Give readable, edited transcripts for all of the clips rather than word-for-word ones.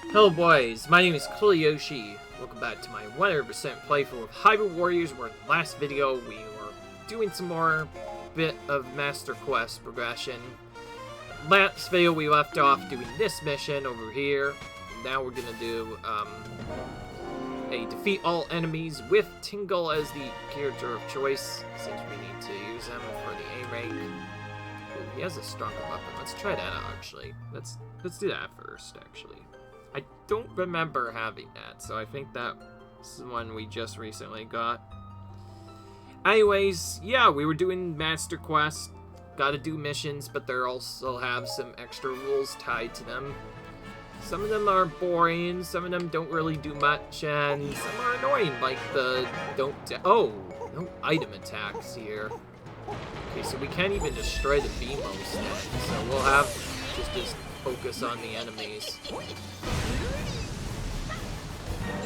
Hello boys, my name is Yoshi. Welcome back to my 100% playthrough of Hyrule Warriors, where in the last video we were doing some more bit of Master Quest progression. Last video we left off doing this mission over here. Now we're gonna do a defeat all enemies with Tingle as the character of choice, since we need to use him for the A rank. Ooh, he has a stronger weapon. Let's try that out actually. Let's do that first actually. I don't remember having that, so I think that's the one we just recently got. Anyways, yeah, we were doing Master Quest. Gotta do missions, but they also have some extra rules tied to them. Some of them are boring, some of them don't really do much, and some are annoying, like the no item attacks here. Okay, so we can't even destroy the Beamos then, so we'll have just focus on the enemies. Of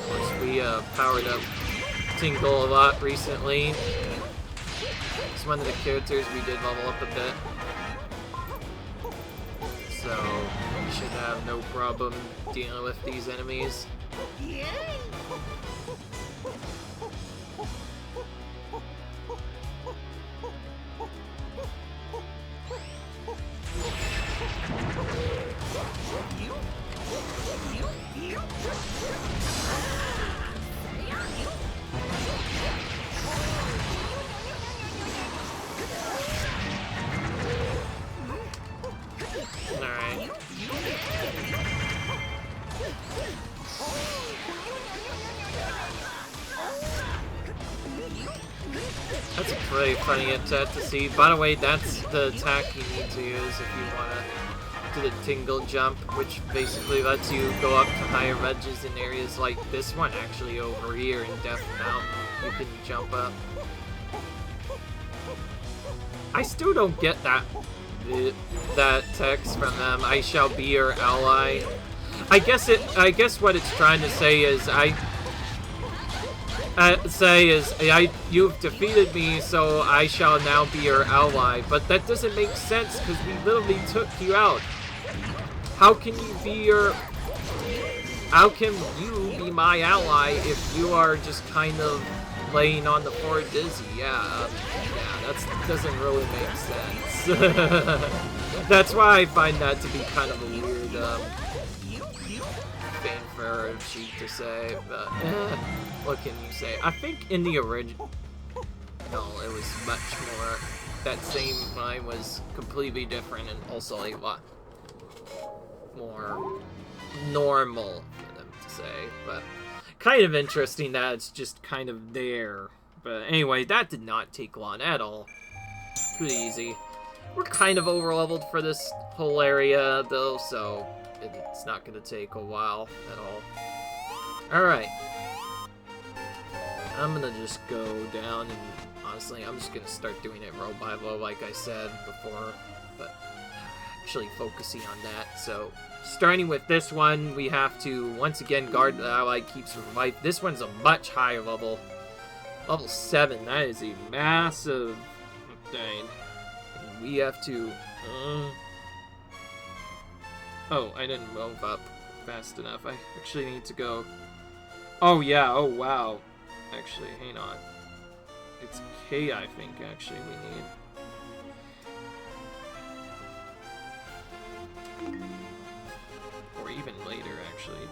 course, we powered up Tingle a lot recently. It's one of the characters we did level up a bit. So, we should have no problem dealing with these enemies. Alright. That's a pretty funny attack to see. By the way, that's the attack you need to use if you want to do the Tingle jump, which basically lets you go up to higher ledges in areas like this one actually over here in Death Mountain. You can jump up. I still don't get that text from them. I shall be your ally. I guess what it's trying to say is you've defeated me, so I shall now be your ally. But that doesn't make sense because we literally took you out. How can you be my ally if you are just kind of laying on the floor dizzy? Yeah, that doesn't really make sense. That's why I find that to be kind of a weird thing for a cheat to say, but what can you say? I think in the original, no, it was much more, that same line was completely different and also a lot more normal for them to say, but kind of interesting that it's just kind of there. But anyway, that did not take long at all. Pretty easy. We're kind of over-leveled for this whole area, though, so it's not going to take a while at all. Alright. I'm going to just go down, and honestly, I'm just going to start doing it row by row, like I said before, but actually focusing on that. So, starting with this one, we have to, once again, guard the ally, keeps life. This one's a much higher level. Level 7, that is a massive thing. We have to... Oh, I didn't move up fast enough. I actually need to go... Oh, yeah. Oh, wow. Actually, hang on. It's K, I think, actually, we need. Or even later, actually.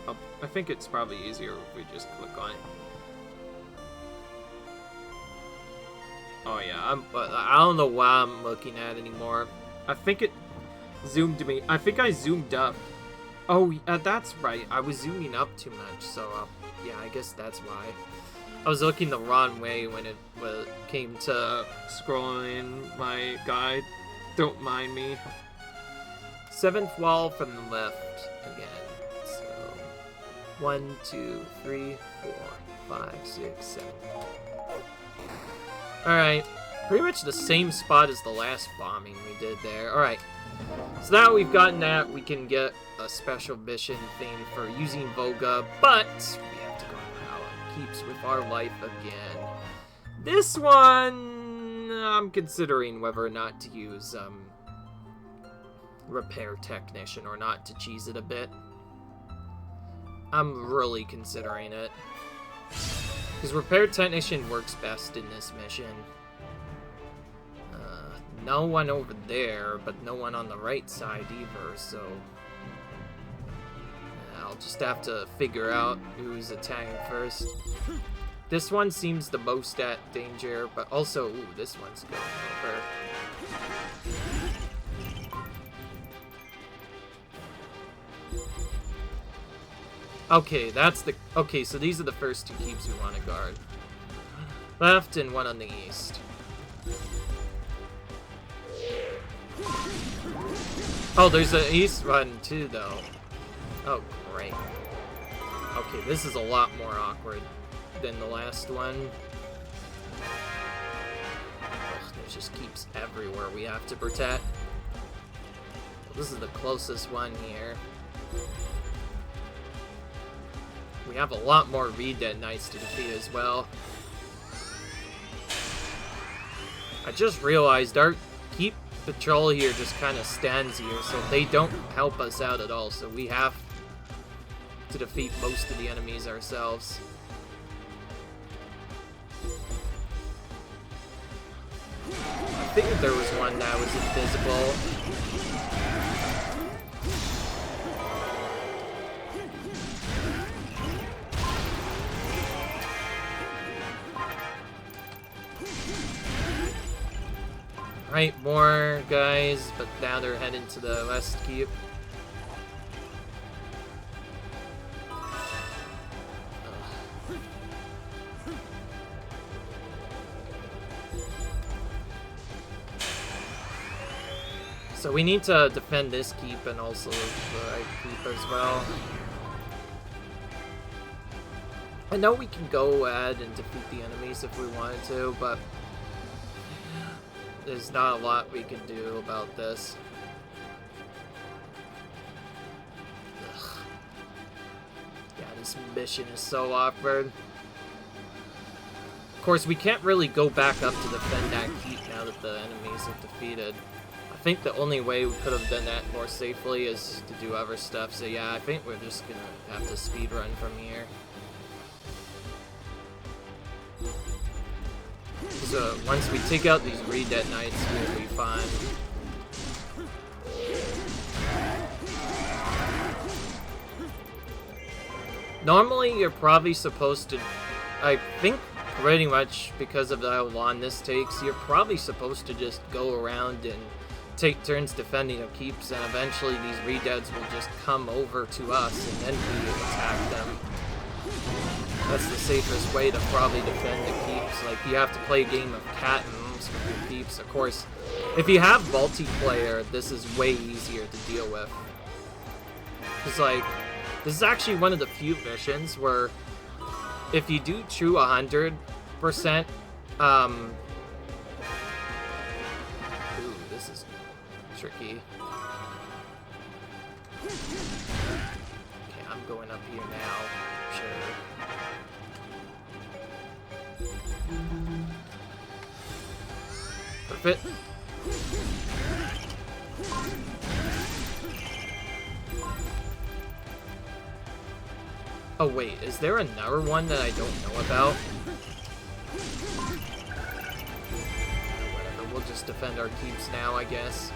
Oh, I think it's probably easier if we just click on it. Oh yeah, I don't know what I'm looking at anymore. I think it zoomed me. I think I zoomed up. Oh, that's right. I was zooming up too much, so yeah, I guess that's why. I was looking the wrong way when it came to scrolling my guide. Don't mind me. 7th wall from the left again. So 1, 2, 3, 4, 5, 6, 7. Alright, pretty much the same spot as the last bombing we did there. Alright, so now we've gotten that, we can get a special mission thing for using Voga, but we have to go how it keeps with our life again. This one, I'm considering whether or not to use repair technician or not to cheese it a bit. I'm really considering it. Because repair technician works best in this mission. No one over there, but no one on the right side either, so... I'll just have to figure out who's attacking first. This one seems the most at danger, but also, ooh, this one's going over. Okay, that's the... Okay, so these are the first two keeps we want to guard. Left and one on the east. Oh, there's an east one too, though. Oh, great. Okay, this is a lot more awkward than the last one. Ugh, there's just keeps everywhere we have to protect. Well, this is the closest one here. We have a lot more Redead Knights to defeat as well. I just realized our keep patrol here just kind of stands here, so they don't help us out at all, so we have to defeat most of the enemies ourselves. I think there was one that was invisible. Right, more guys, but now they're heading to the west keep. So we need to defend this keep and also the right keep as well. I know we can go ahead and defeat the enemies if we wanted to, but there's not a lot we can do about this. Ugh. Yeah, this mission is so awkward. Of course, we can't really go back up to defend that keep now that the enemies are defeated. I think the only way we could have done that more safely is to do other stuff, so yeah, I think we're just gonna have to speedrun from here. So once we take out these Redead Knights, we'll be fine. Normally, you're probably supposed to... I think pretty much because of how long this takes, you're probably supposed to just go around and take turns defending the keeps, and eventually these Redeads will just come over to us, and then we attack them. That's the safest way to probably defend the keeps. Like, you have to play a game of cat and mouse with your keeps. Of course, if you have multiplayer, this is way easier to deal with. Because, like, this is actually one of the few missions where if you do true 100%, ooh, this is tricky. Okay, I'm going up here now. Sure. Perfect. Oh wait, is there another one that I don't know about? Whatever, we'll just defend our keeps now, I guess.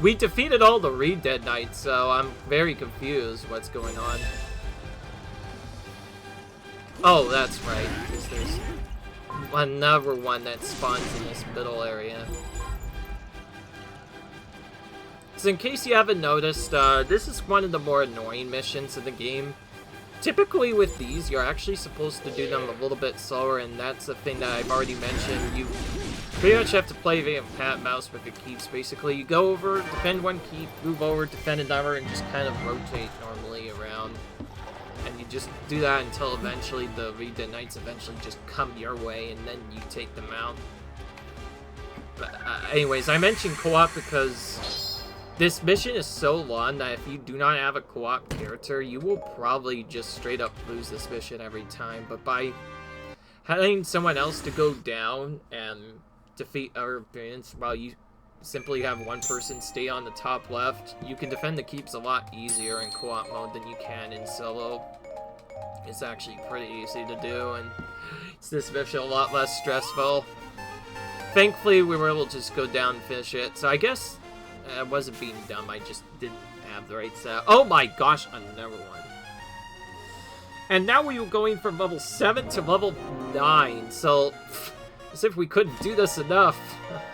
We defeated all the Redead Knights, so I'm very confused what's going on. Oh, that's right, because there's another one that spawns in this middle area. So in case you haven't noticed, this is one of the more annoying missions in the game. Typically with these, you're actually supposed to do them a little bit slower, and that's the thing that I've already mentioned. You pretty much have to play a game of cat and mouse with your keeps. Basically, you go over, defend one keep, move over, defend another, and just kind of rotate normally around. And you just do that until eventually the Redead Knights eventually just come your way, and then you take them out. But anyways, I mentioned co-op because this mission is so long that if you do not have a co-op character, you will probably just straight up lose this mission every time. But by having someone else to go down and defeat other opponents while you simply have one person stay on the top left. You can defend the keeps a lot easier in co-op mode than you can in solo. It's actually pretty easy to do, and it's this mission a lot less stressful. Thankfully, we were able to just go down and finish it, so I guess I wasn't being dumb, I just didn't have the right set. Oh my gosh, another one. And now we were going from level 7 to level 9, so as if we couldn't do this enough.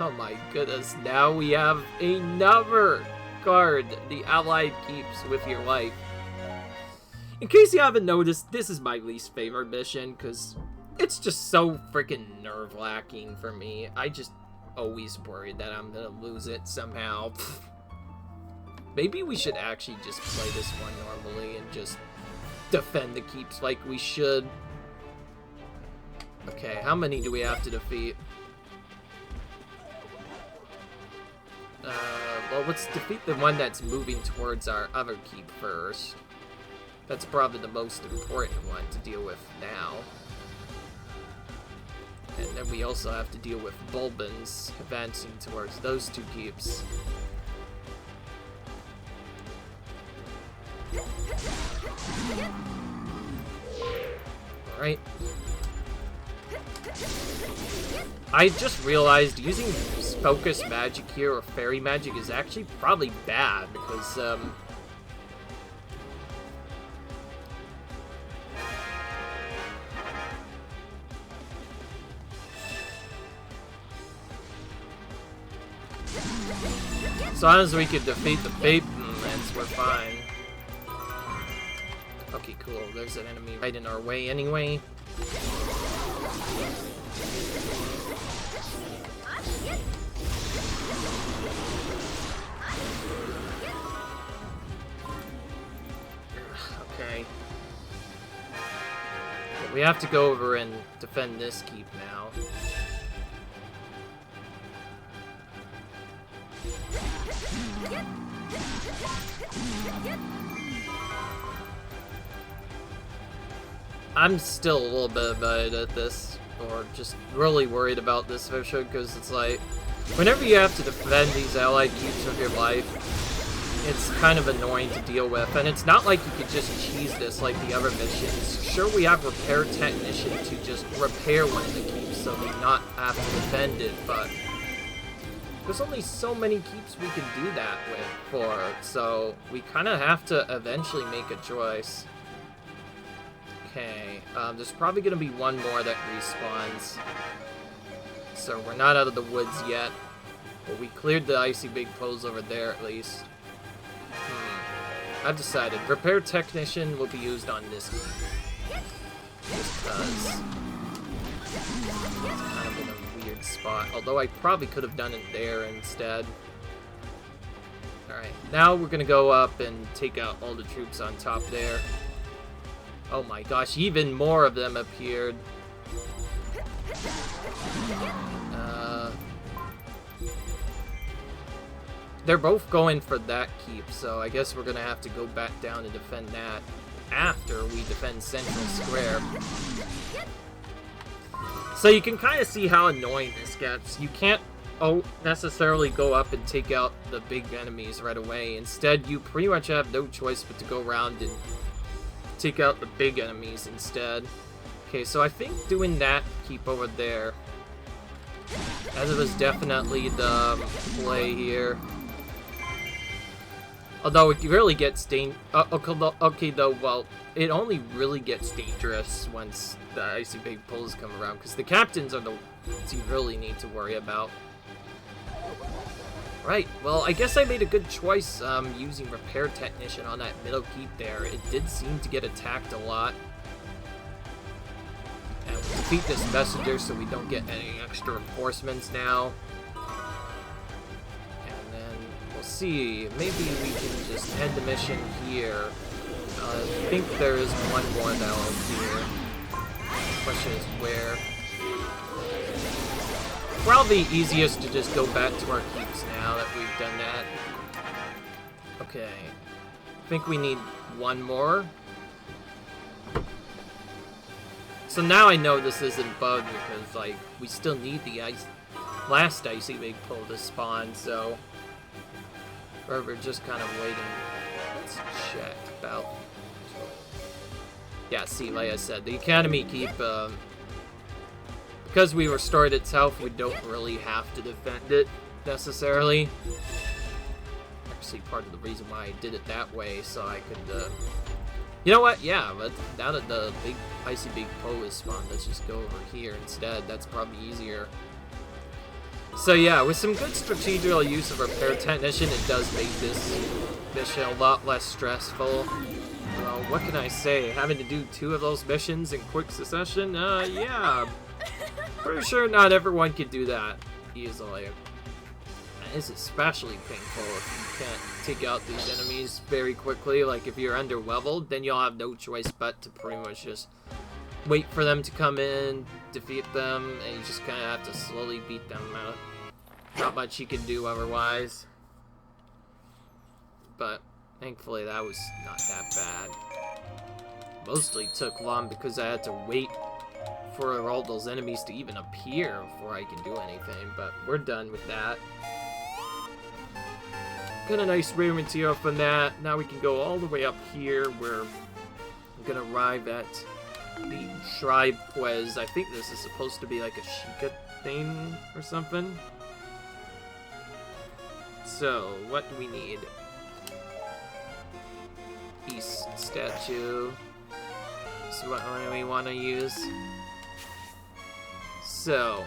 Oh my goodness, now we have another card, the Allied Keeps with your life. In case you haven't noticed, this is my least favorite mission, because it's just so freaking nerve-wracking for me. I just always worried that I'm gonna lose it somehow. Maybe we should actually just play this one normally and just defend the keeps like we should. Okay, how many do we have to defeat? Well, let's defeat the one that's moving towards our other keep first. That's probably the most important one to deal with now. And then we also have to deal with Bulbins advancing towards those two keeps. Alright. I just realized using focus magic here or fairy magic is actually probably bad because as long as we can defeat the Batemans, we're fine. Okay, cool. There's an enemy right in our way anyway. Okay. But we have to go over and defend this keep now. I'm still a little bit bad at this, or just really worried about this mission, because it's like, whenever you have to defend these allied keeps of your life, it's kind of annoying to deal with, and it's not like you could just cheese this like the other missions. Sure, we have Repair Technician to just repair one of the keeps so we not have to defend it, but there's only so many keeps we can do that with for, so we kind of have to eventually make a choice. Okay, there's probably going to be one more that respawns. So we're not out of the woods yet. But we cleared the icy big poles over there at least. I've decided. Repair Technician will be used on this keep. Just because it's kind of in a weird spot. Although I probably could have done it there instead. Alright, now we're going to go up and take out all the troops on top there. Oh my gosh, even more of them appeared. They're both going for that keep, so I guess we're gonna have to go back down and defend that after we defend Central Square. So you can kind of see how annoying this gets. You can't necessarily go up and take out the big enemies right away. Instead, you pretty much have no choice but to go around and take out the big enemies instead. Okay, so I think doing that keep over there, as it was definitely the play here. Although it really gets okay though, well, it only really gets dangerous once the icy big poles come around, because the captains are the ones you really need to worry about. Right, well, I guess I made a good choice using Repair Technician on that middle keep there. It did seem to get attacked a lot. And we'll defeat this messenger so we don't get any extra reinforcements now. And then we'll see. Maybe we can just end the mission here. I think there is one more that'll appear. The question is where. Probably easiest to just go back to our keeps now that we've done that. Okay. I think we need one more. So now I know this isn't bugged because, like, we still need the last icy big pull to spawn, so we're just kind of waiting. Let's check about. Yeah, see, like I said, the Academy keep, because we restored itself, we don't really have to defend it, necessarily. Actually, part of the reason why I did it that way, so I could, you know what, yeah, but now that the big, icy big pull is spawned, let's just go over here instead, that's probably easier. So yeah, with some good strategical use of Repair Technician, it does make this mission a lot less stressful. Well, what can I say? Having to do 2 of those missions in quick succession? Yeah. Pretty sure not everyone can do that easily. It's especially painful if you can't take out these enemies very quickly. Like, if you're under-leveled, then you'll have no choice but to pretty much just wait for them to come in, defeat them, and you just kind of have to slowly beat them out. Not much you can do otherwise. But thankfully, that was not that bad. Mostly took long because I had to wait for all those enemies to even appear before I can do anything, but we're done with that. Got a nice rare material from that. Now we can go all the way up here where I'm gonna arrive at the Tribe Quest. I think this is supposed to be like a Sheikah thing or something. So, what do we need? East statue. So what do we want to use? So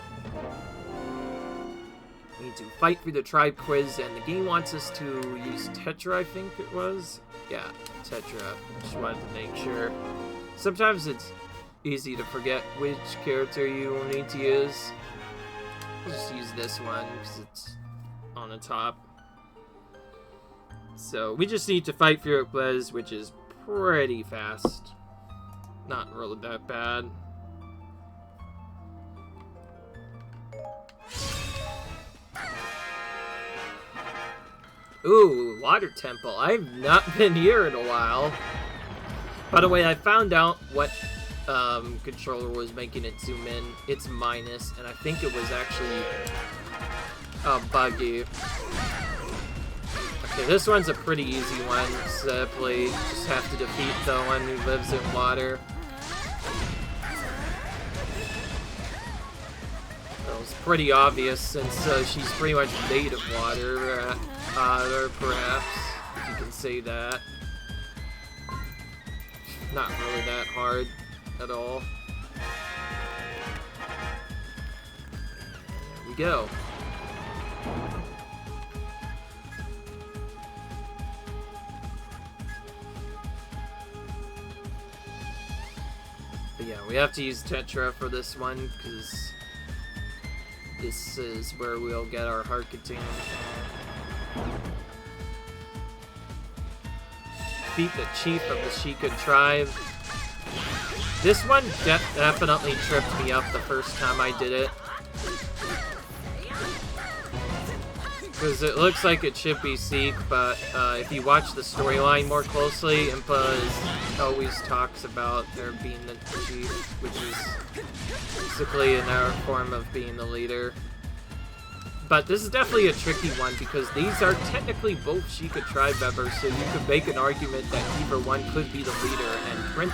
we need to fight through the tribe quiz, and the game wants us to use Tetra, I think it was. Yeah, Tetra. Just wanted to make sure. Sometimes it's easy to forget which character you will need to use. I'll just use this one because it's on the top. So we just need to fight through it, Blaze, which is pretty fast. Not really that bad. Ooh, Water Temple. I've not been here in a while. By the way, I found out what controller was making it zoom in. It's minus, and I think it was actually buggy. Okay, this one's a pretty easy one. Simply just have to defeat the one who lives in water. That was pretty obvious since she's pretty much made of water, or perhaps, if you can say that. Not really that hard at all. There we go. But yeah, we have to use Tetra for this one, because this is where we'll get our heart container. Beat the chief of the Sheikah tribe. This one definitely tripped me up the first time I did it. Because it looks like it should be Seek, but if you watch the storyline more closely, Impa always talks about there being the chief, which is basically another form of being the leader. But this is definitely a tricky one, because these are technically both Sheikah tribe members, so you could make an argument that either one could be the leader, and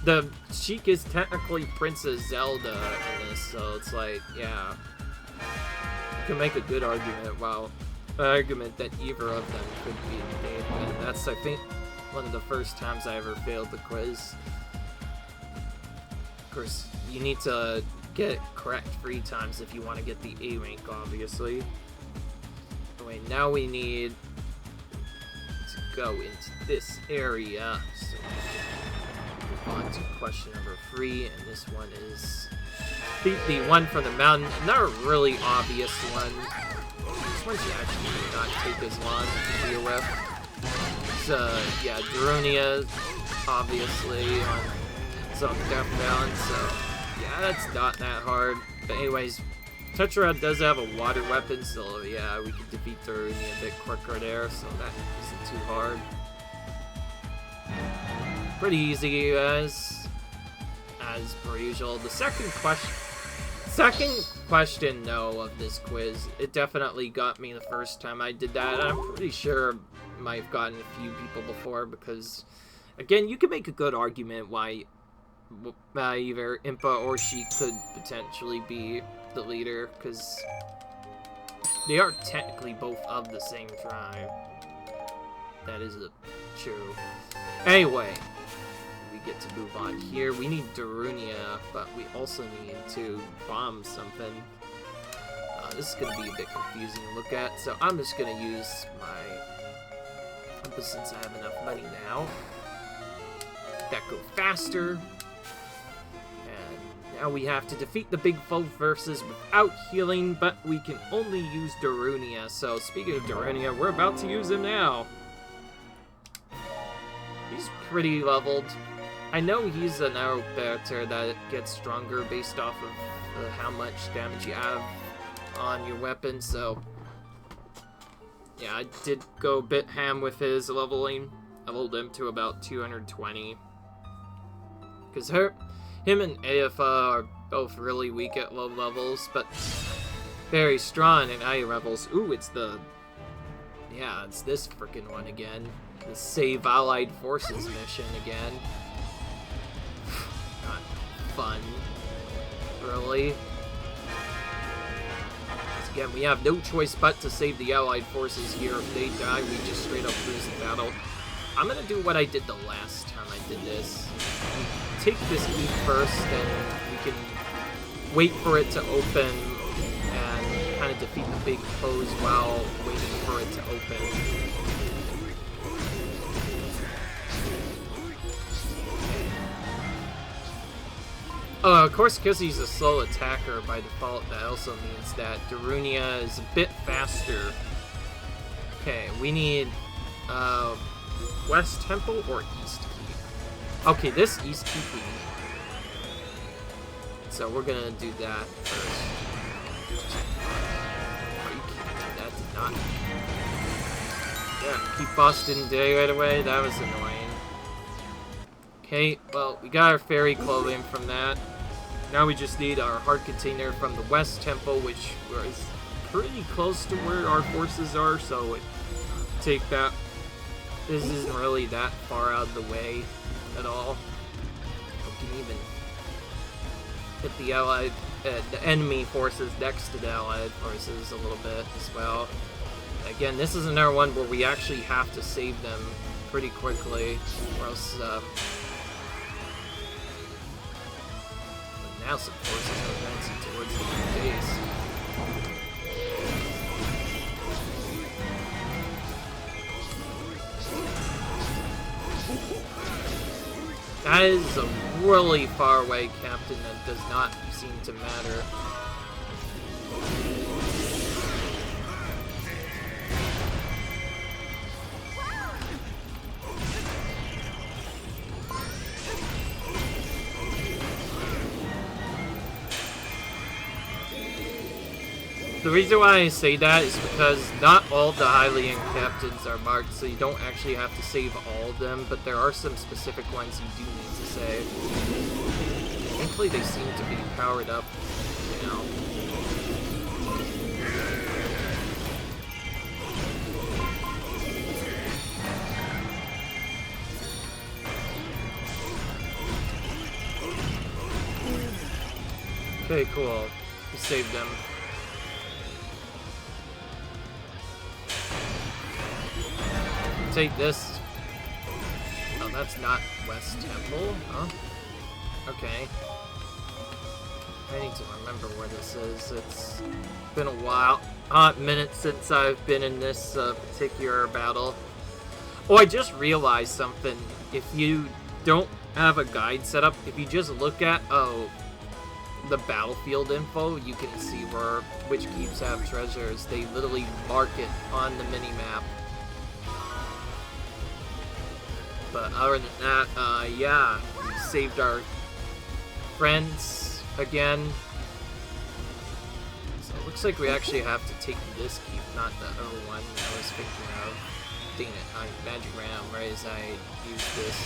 the Sheik is technically Princess Zelda in this, so it's like, yeah. You can make a good argument, that either of them could be made, and that's, I think, one of the first times I ever failed the quiz. Of course, you need to get it correct 3 times if you want to get the A rank, obviously. Anyway, now we need to go into this area, so move on to question number 3, and this one is beat the one from the mountain. Not a really obvious one. This one should actually not take as long to deal with. It's, yeah, Darunia, obviously, on some death balance, so yeah, that's not that hard. But anyways, Tetra does have a water weapon, so yeah, we can defeat Darunia a bit quicker there, so that isn't too hard. Pretty question, though, of this quiz. It definitely got me the first time I did that, and I'm pretty sure I might have gotten a few people before, because, again, you can make a good argument why either Impa or she could potentially be the leader, because they are technically both of the same tribe. That is true. Anyway, we get to move on here. We need Darunia, but we also need to bomb something. This is going to be a bit confusing to look at, so I'm just going to use my... Since I have enough money now. That go faster. And now we have to defeat the big foe versus without healing, but we can only use Darunia. So speaking of Darunia, we're about to use him now. He's pretty leveled. I know he's an arrow character that gets stronger based off of how much damage you have on your weapon, so yeah, I did go a bit ham with his leveling. I leveled him to about 220. Because him and Aofa are both really weak at low levels, but very strong at high levels. Ooh, it's this freaking one again. The Save Allied Forces mission again. Not fun, really. Again, we have no choice but to save the Allied forces here. If they die, we just straight up lose the battle. I'm gonna do what I did the last time I did this. Take this keep first, and we can wait for it to open and kind of defeat the big foes while waiting for it to open. Of course, because he's a slow attacker by default, that also means that Darunia is a bit faster. Okay, we need West Temple or East Keep? Okay, this East Keep we need. So we're gonna do that first. That did not. Yeah, keep boss didn't die right away. That was annoying. Okay, well, we got our fairy clothing from that. Now we just need our heart container from the West Temple, which is pretty close to where our forces are, so take that. This isn't really that far out of the way at all. We can even hit the allied, the enemy forces next to the allied forces a little bit as well. Again, this is another one where we actually have to save them pretty quickly, or else now some forces are advancing towards the base. That is a really far away captain that does not seem to matter. The reason why I say that is because not all the Hylian captains are marked, so you don't actually have to save all of them, but there are some specific ones you do need to save. Thankfully, they seem to be powered up now. Okay, cool. We saved them. Take this. Oh, that's not West Temple, huh? Okay. I need to remember where this is. It's been a while. Hot minute since I've been in this particular battle. Oh, I just realized something. If you don't have a guide set up, if you just look at the battlefield info, you can see which keeps have treasures. They literally mark it on the mini-map. But other than that, yeah, we saved our friends again. So it looks like we actually have to take this keep, not the other one I was thinking of. Dang it, magic ran out right as I used this.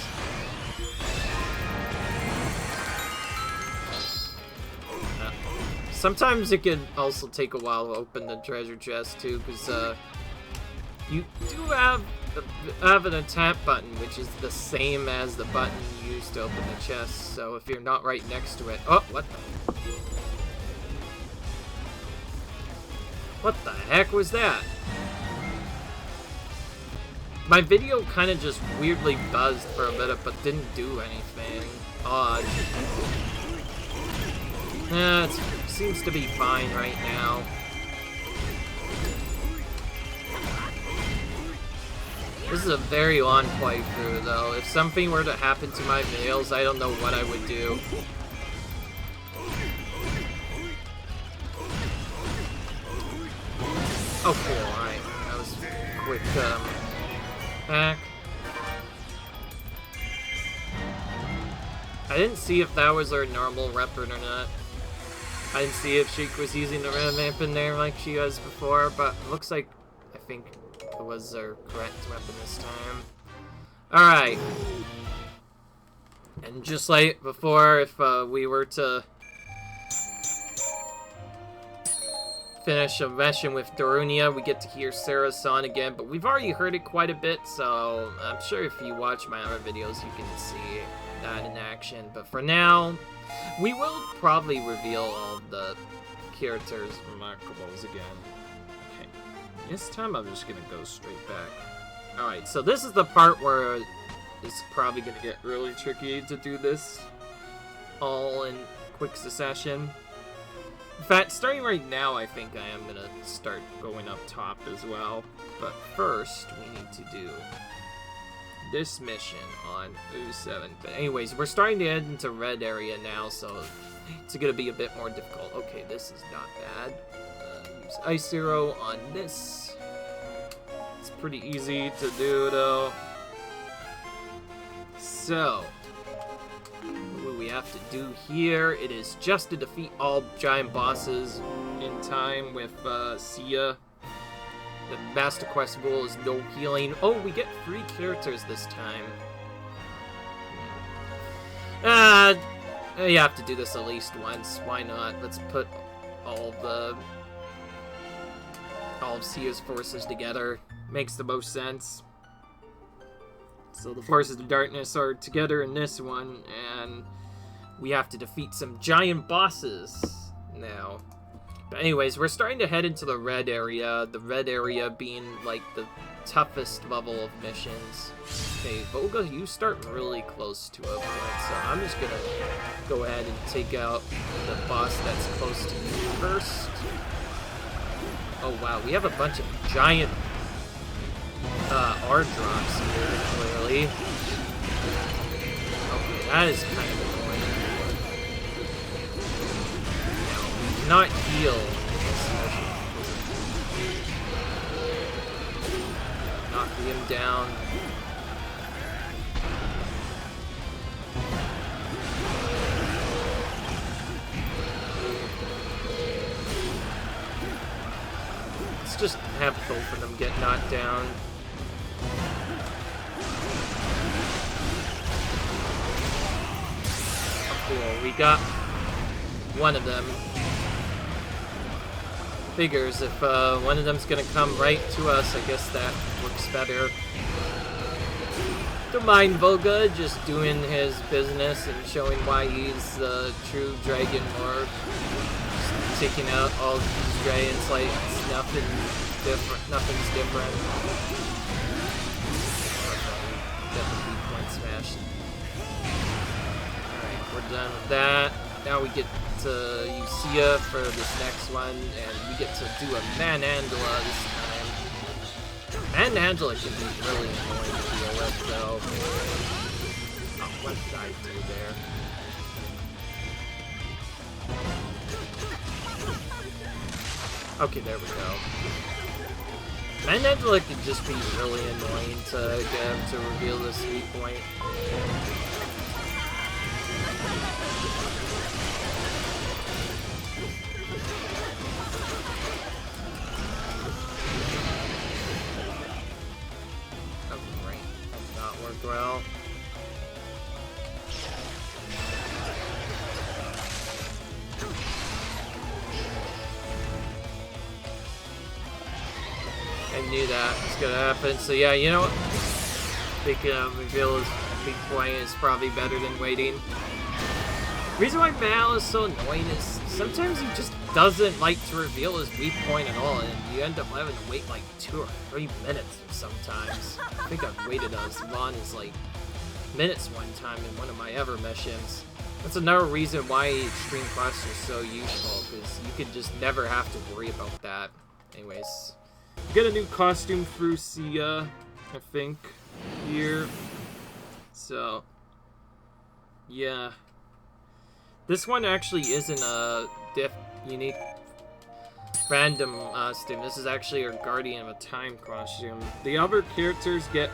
Sometimes it can also take a while to open the treasure chest too, because you do have an attack button, which is the same as the button you use to open the chest. So if you're not right next to it, oh, what the heck was that? My video kind of just weirdly buzzed for a minute, but didn't do anything. Odd. It seems to be fine right now. This is a very long playthrough, though. If something were to happen to my videos, I don't know what I would do. Oh, cool. Alright. That was a quick, hack. I didn't see if that was her normal weapon or not. I didn't see if she was using the red lamp in there like she was before, but it looks like, I think it was her correct weapon this time. Alright. And just like before, if we were to finish a mission with Darunia, we get to hear Sarah's song again, but we've already heard it quite a bit, so I'm sure if you watch my other videos, you can see that in action. But for now, we will probably reveal all of the characters' remarkables again. Okay, this time I'm just gonna go straight back. Alright, so this is the part where it's probably gonna get really tricky to do this all in quick succession. In fact, starting right now, I think I am gonna start going up top as well. But first, we need to do this mission on 07. But anyways, we're starting to head into red area now, so it's gonna be a bit more difficult. Okay, this is not bad. Use Ice Zero on this. It's pretty easy to do, though. So, what we have to do here, it is just to defeat all giant bosses in time with Sia. The Master Quest rule is no healing. Oh, we get 3 characters this time. You have to do this at least once. Why not? Let's put all of Sia's forces together. Makes the most sense. So the forces of darkness are together in this one, and we have to defeat some giant bosses now. But anyways, we're starting to head into the red area being like the toughest level of missions. Okay, Volga, you start really close to a point, so I'm just gonna go ahead and take out the boss that's close to you first. Oh wow, we have a bunch of giant R drops here, clearly. Okay, that is kind of annoying. We cannot heal. Knock him down. Let's just have both of them get knocked down. Cool, we got one of them. Figures, if one of them's gonna come right to us, I guess that works better. Don't mind Volga just doing his business and showing why he's the true Dragon Lord. Just taking out all these dragons like it's nothing's different. Definitely point smash. We're done with that. Now we get to use Sia for this next one, and we get to do a Manandala this time. Manandala can be really annoying to deal with, though. Oh, what did I do there? Okay, there we go. Manandala can just be really annoying to get him to reveal the sweet point. Well, knew that was gonna happen. So yeah, you know what? Thinking reveal his weak point is probably better than waiting. The reason why Mal is so annoying is sometimes he just doesn't like to reveal his weak point at all, and you end up having to wait like 2 or 3 minutes sometimes. I think I've waited as long as like minutes one time in one of my ever missions. That's another reason why Extreme Quest is so useful, because you could just never have to worry about that. Anyways, get a new costume through Sia, I think, here. So, yeah. This one actually isn't a unique random costume. This is actually our Guardian of a Time costume. The other characters get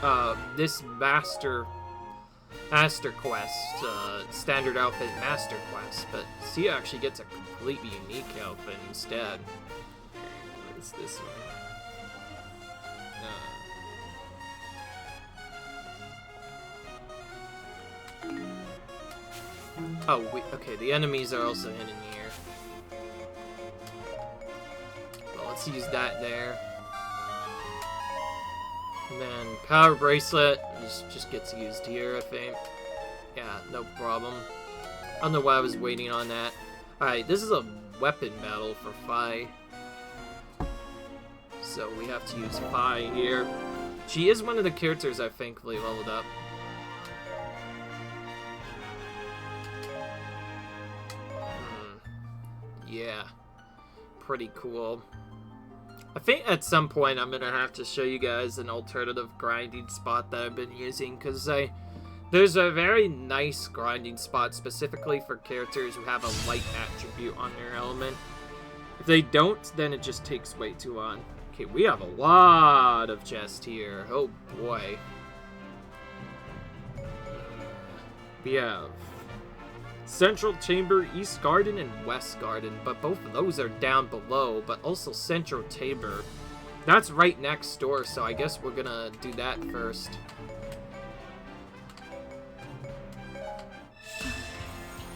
this Master Quest, standard outfit Master Quest, but Sia actually gets a completely unique outfit instead. What is this one? Oh, okay, the enemies are also hidden here. Well, let's use that there. And then Power Bracelet just gets used here, I think. Yeah, no problem. I don't know why I was waiting on that. Alright, this is a weapon battle for Fi. So we have to use Fi here. She is one of the characters I thankfully leveled up. Yeah, pretty cool. I think at some point I'm gonna have to show you guys an alternative grinding spot that I've been using, because there's a very nice grinding spot specifically for characters who have a light attribute on their element. If they don't, then it just takes way too long. Okay, we have a lot of chests here. Oh boy. We have Central Chamber, East Garden, and West Garden, but both of those are down below, but also Central Chamber. That's right next door, so I guess we're gonna do that first.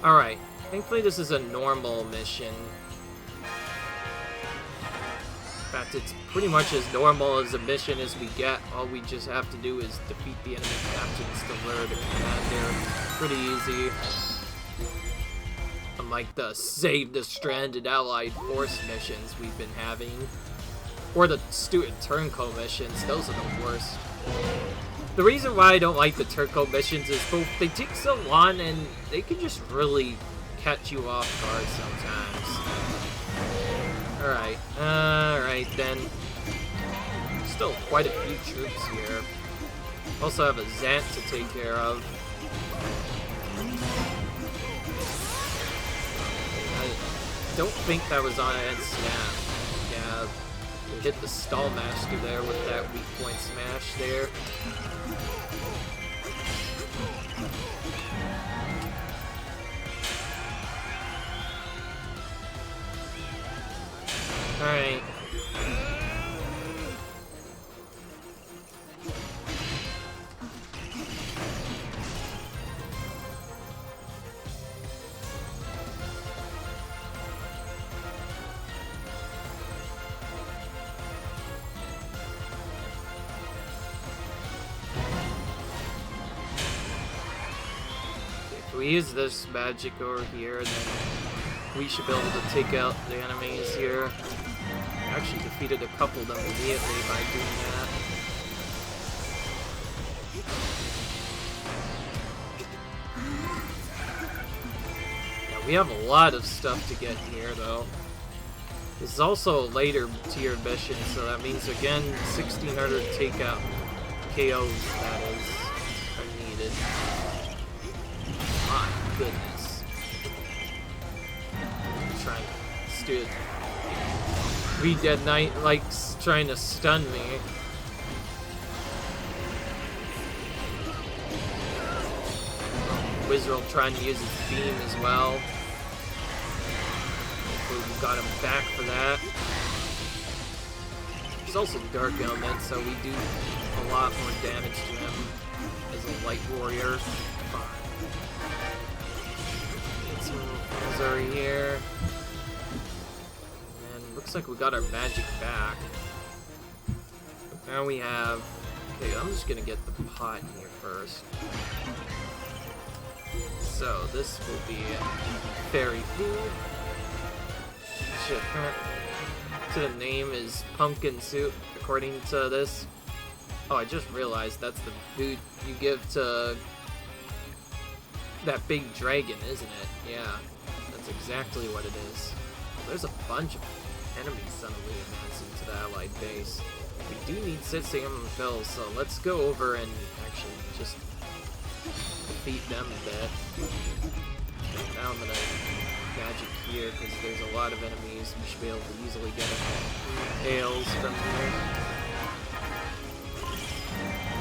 Alright, thankfully this is a normal mission. In fact, it's pretty much as normal as a mission as we get. All we just have to do is defeat the enemy captains to lure the commander. Pretty easy. Unlike the Save the Stranded Allied Force missions we've been having. Or the stupid Turncoat missions, those are the worst. The reason why I don't like the Turncoat missions is both they take so long and they can just really catch you off guard sometimes. Alright then. Still quite a few troops here. Also have a Zant to take care of. I don't think that was on end snap. Yeah, we hit the Stall Master there with that weak point smash there. Alright. If we use this magic over here, then we should be able to take out the enemies here. Actually defeated a couple of them immediately by doing that. Yeah, we have a lot of stuff to get here, though. This is also a later tier mission, so that means, again, 1600 takeout KOs, that is, are needed. My goodness. I'm trying to do it. Dead Knight likes trying to stun me. Wizard trying to use his beam as well. Hopefully we got him back for that. There's also Dark Element, so we do a lot more damage to him as a light warrior. Get some of those over here. Looks like we got our magic back. Now we have... Okay, I'm just gonna get the pot here first. So, this will be fairy food. Shit, so the name is pumpkin soup, according to this. Oh, I just realized that's the food you give to that big dragon, isn't it? Yeah, that's exactly what it is. There's a bunch of enemies suddenly advancing to the allied base. We do need Sitsam Fills, so let's go over and actually just defeat them a bit. Okay, now I'm gonna magic here because there's a lot of enemies. We should be able to easily get hails from here.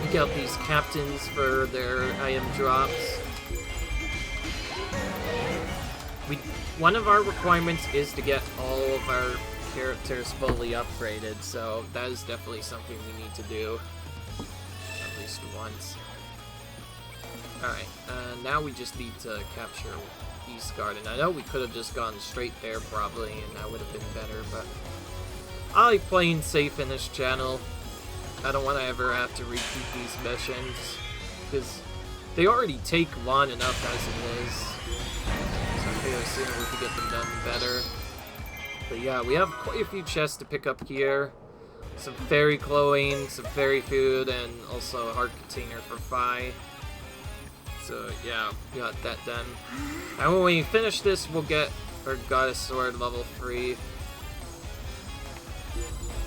Pick out these captains for their item drops. One of our requirements is to get all of our characters fully upgraded, so that is definitely something we need to do at least once. Alright, now we just need to capture East Garden. I know we could have just gone straight there probably, and that would have been better, but I like playing safe in this channel. I don't want to ever have to repeat these missions, because they already take long enough as it is. So I figure the sooner we can get them done, better. But yeah, we have quite a few chests to pick up here. Some fairy clothing, some fairy food, and also a heart container for Phi. So yeah, we got that done. And when we finish this, we'll get our Goddess Sword level 3. Of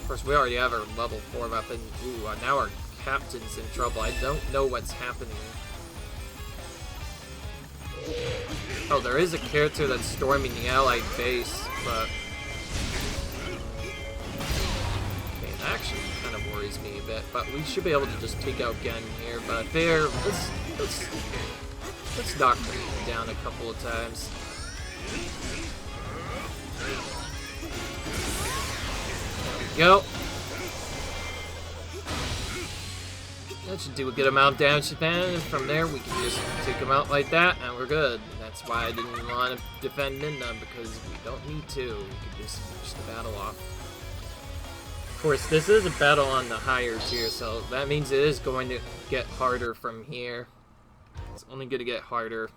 course, we already have our level 4 weapon. Ooh, now our captain's in trouble. I don't know what's happening. Oh, there is a character that's storming the allied base, but... Okay, that actually kind of worries me a bit, but we should be able to just take out Ganon here, but there, let's knock him down a couple of times. There we go. That should do a good amount of damage to Ganon, and from there we can just take him out like that, and we're good. And that's why I didn't want to defend Nindum, because we don't need to. We can just finish the battle off. Of course, this is a battle on the higher tier, so that means it is going to get harder from here. It's only going to get harder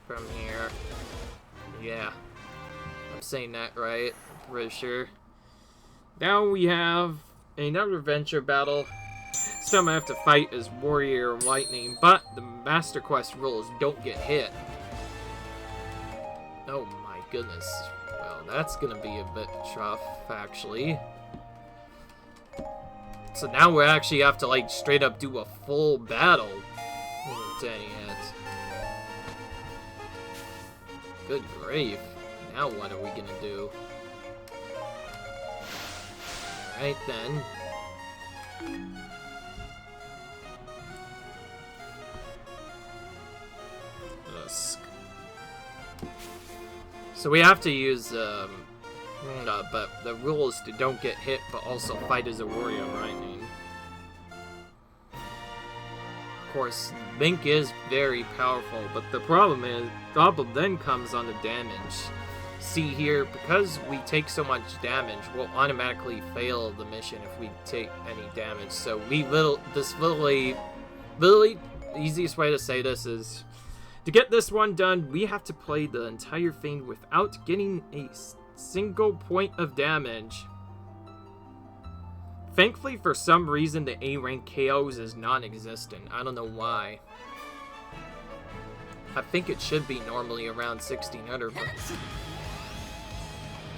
from here. Yeah. I'm saying that right. I'm pretty sure. Now we have another adventure battle. This time I have to fight as Warrior Lightning, but the Master Quest rules don't get hit. Oh my goodness. Well, that's gonna be a bit tough, actually. So now we actually have to, like, straight up do a full battle. Dang it. Good grief. Now what are we gonna do? Alright then. So we have to use, but the rule is to don't get hit, but also fight as a warrior lightning. Of course, Link is very powerful, but the problem then comes on the damage. See here, because we take so much damage, we'll automatically fail the mission if we take any damage. So the easiest way to say this is, to get this one done, we have to play the entire thing without getting a single point of damage. Thankfully, for some reason, the A rank KOs is non-existent. I don't know why. I think it should be normally around 1600, but for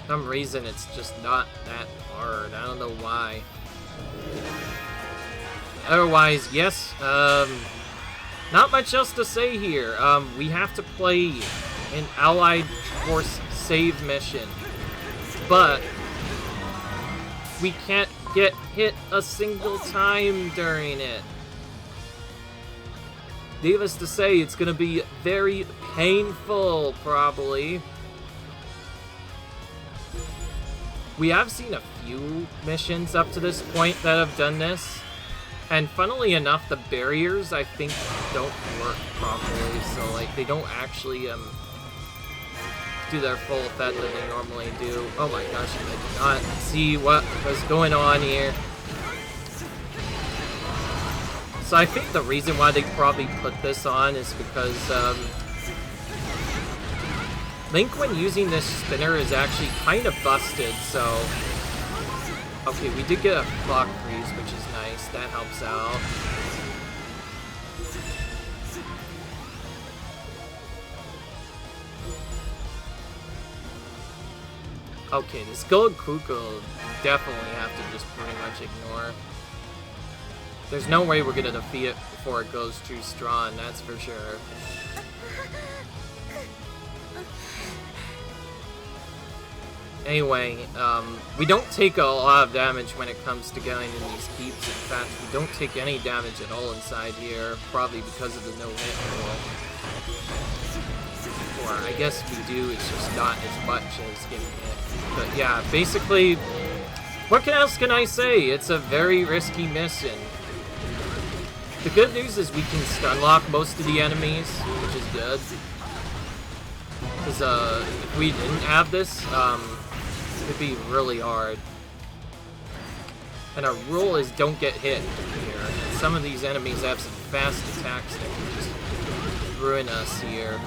some reason it's just not that hard. I don't know why. Otherwise, yes, not much else to say here. We have to play an Allied Force save mission, but we can't get hit a single time during it. Needless to say, it's gonna be very painful, probably. We have seen a few missions up to this point that have done this. And funnily enough, the barriers, I think, don't work properly, so, like, they don't actually, do their full effect that they normally do. Oh my gosh, I did not see what was going on here. So I think the reason why they probably put this on is because Link, when using this spinner, is actually kind of busted, so... Okay, we did get a block freeze, which is nice. That helps out. Okay, this gold Cucco definitely have to just pretty much ignore. There's no way we're gonna defeat it before it goes too strong, that's for sure. Anyway, we don't take a lot of damage when it comes to getting in these keeps. In fact, we don't take any damage at all inside here, probably because of the no-hit rule. Or I guess we do, it's just not as much as getting hit. But yeah, basically, what else can I say? It's a very risky mission. The good news is we can stun lock most of the enemies, which is good. Because if we didn't have this, it'd be really hard. And our rule is don't get hit here. And some of these enemies have some fast attacks that can just ruin us here.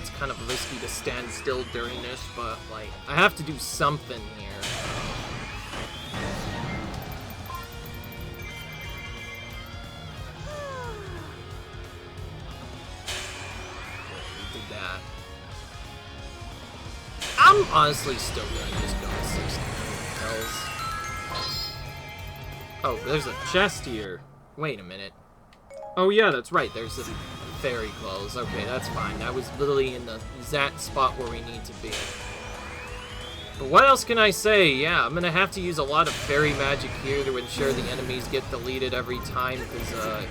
It's kind of risky to stand still during this, but like, I have to do something here. I'm honestly still gonna just go with 16 kills. Oh, there's a chest here. Wait a minute. Oh yeah, that's right, there's a fairy clothes. Okay, that's fine. That was literally in the exact spot where we need to be. But what else can I say? Yeah, I'm gonna have to use a lot of fairy magic here to ensure the enemies get deleted every time, because,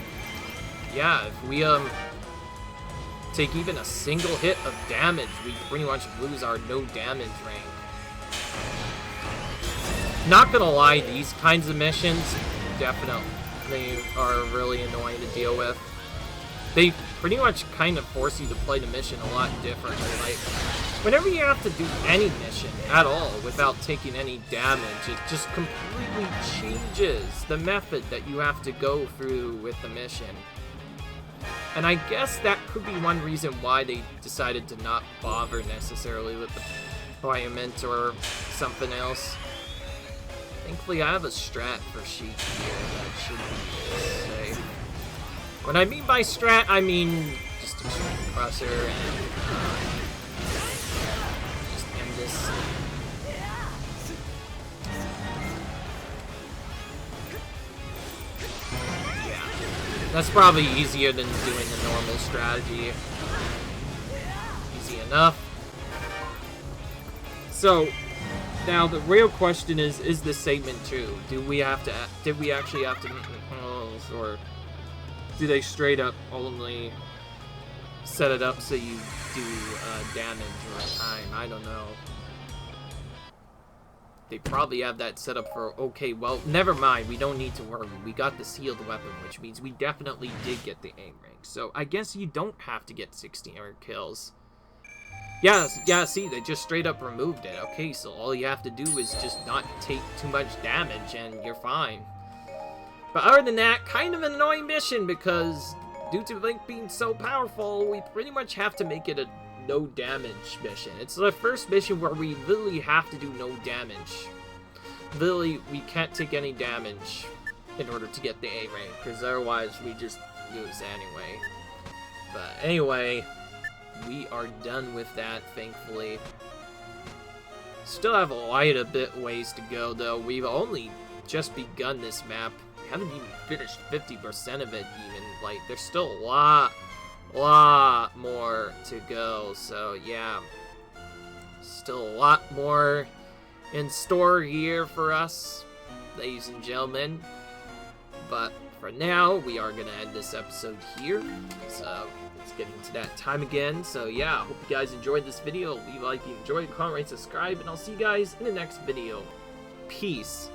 yeah, if we, take even a single hit of damage, we pretty much lose our no damage rank. Not gonna lie, these kinds of missions definitely are really annoying to deal with. They pretty much kind of force you to play the mission a lot differently. Like, whenever you have to do any mission at all without taking any damage, it just completely changes the method that you have to go through with the mission. And I guess that could be one reason why they decided to not bother necessarily with the environment or something else. Thankfully, I have a strat for Sheik here that should be safe. What I mean by strat, I mean just Extreme Crusher and just end this. That's probably easier than doing the normal strategy. Easy enough. So, now the real question is this segment true? Did we actually have to make the calls, or do they straight up only set it up so you do damage or time? I don't know. They probably have that set up for, okay, well, never mind, we don't need to worry. We got the sealed weapon, which means we definitely did get the A rank. So I guess you don't have to get 16 kills. Yeah, see, they just straight up removed it. Okay, so all you have to do is just not take too much damage and you're fine. But other than that, kind of an annoying mission because due to Link being so powerful, we pretty much have to make it a no damage mission. It's the first mission where we literally have to do no damage. Literally, we can't take any damage in order to get the A rank, because otherwise we just lose anyway. But anyway, we are done with that, thankfully. Still have quite a bit ways to go, though. We've only just begun this map. We haven't even finished 50% of it, even. Like, there's still a lot more to go, so yeah, still a lot more in store here for us, ladies and gentlemen. But for now, we are gonna end this episode here, so it's getting to that time again. So yeah, hope you guys enjoyed this video. Leave a like if you enjoyed, comment, rate, subscribe, and I'll see you guys in the next video. Peace.